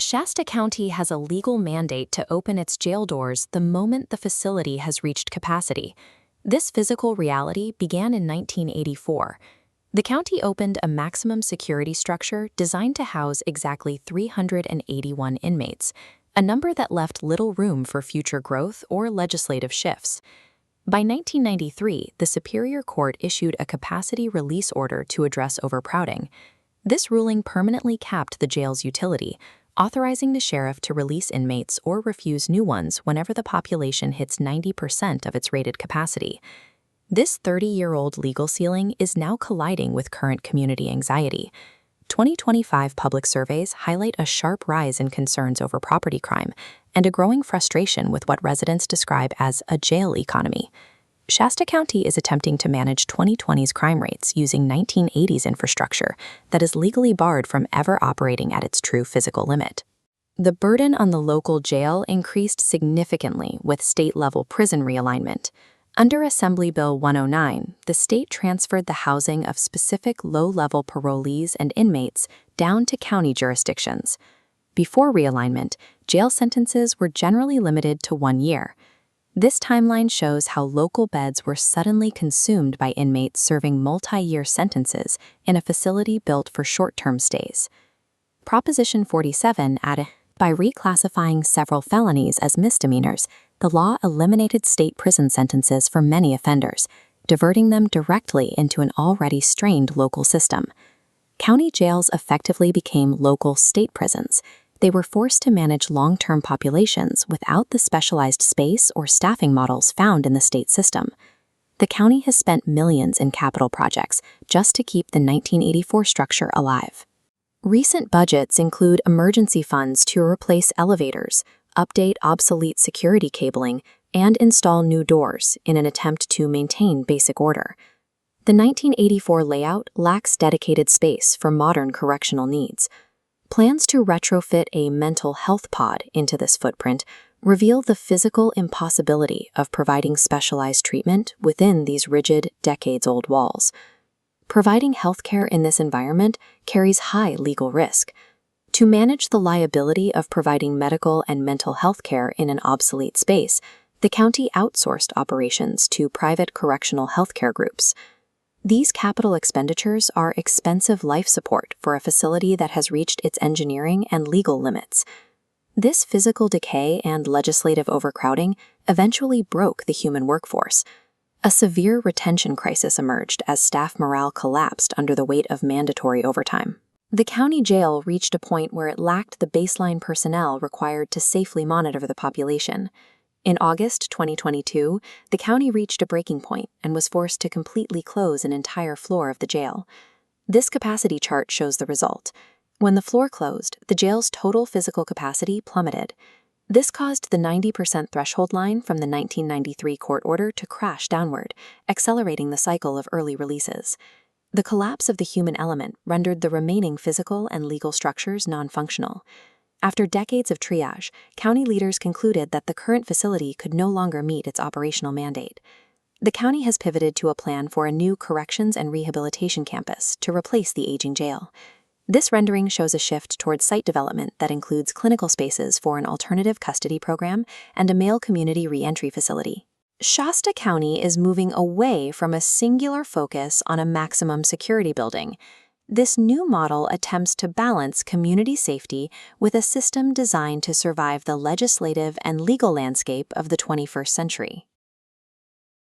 Shasta County has a legal mandate to open its jail doors the moment the facility has reached capacity. This physical reality began in 1984. The county opened a maximum security structure designed to house exactly 381 inmates, a number that left little room for future growth or legislative shifts. By 1993, the Superior Court issued a capacity release order to address overcrowding. This ruling permanently capped the jail's utility, authorizing the sheriff to release inmates or refuse new ones whenever the population hits 90% of its rated capacity. This 30-year-old legal ceiling is now colliding with current community anxiety. 2025 public surveys highlight a sharp rise in concerns over property crime and a growing frustration with what residents describe as a jail economy. Shasta County is attempting to manage 2020's crime rates using 1980s infrastructure that is legally barred from ever operating at its true physical limit. The burden on the local jail increased significantly with state-level prison realignment. Under Assembly Bill 109, the state transferred the housing of specific low-level parolees and inmates down to county jurisdictions. Before realignment, jail sentences were generally limited to 1 year. This timeline shows how local beds were suddenly consumed by inmates serving multi-year sentences in a facility built for short-term stays. Proposition 47 added, by reclassifying several felonies as misdemeanors, the law eliminated state prison sentences for many offenders, diverting them directly into an already strained local system. County jails effectively became local state prisons. They were forced to manage long-term populations without the specialized space or staffing models found in the state system. The county has spent millions in capital projects just to keep the 1984 structure alive. Recent budgets include emergency funds to replace elevators, update obsolete security cabling, and install new doors in an attempt to maintain basic order. The 1984 layout lacks dedicated space for modern correctional needs. Plans to retrofit a mental health pod into this footprint reveal the physical impossibility of providing specialized treatment within these rigid, decades-old walls. Providing healthcare in this environment carries high legal risk. To manage the liability of providing medical and mental health care in an obsolete space, the county outsourced operations to private correctional healthcare groups. These capital expenditures are expensive life support for a facility that has reached its engineering and legal limits. This physical decay and legislative overcrowding eventually broke the human workforce. A severe retention crisis emerged as staff morale collapsed under the weight of mandatory overtime. The county jail reached a point where it lacked the baseline personnel required to safely monitor the population. In August 2022, the county reached a breaking point and was forced to completely close an entire floor of the jail. This capacity chart shows the result. When the floor closed, the jail's total physical capacity plummeted. This caused the 90% threshold line from the 1993 court order to crash downward, accelerating the cycle of early releases. The collapse of the human element rendered the remaining physical and legal structures non-functional. After decades of triage, county leaders concluded that the current facility could no longer meet its operational mandate. The county has pivoted to a plan for a new corrections and rehabilitation campus to replace the aging jail. This rendering shows a shift towards site development that includes clinical spaces for an alternative custody program and a male community reentry facility. Shasta County is moving away from a singular focus on a maximum security building. This new model attempts to balance community safety with a system designed to survive the legislative and legal landscape of the 21st century.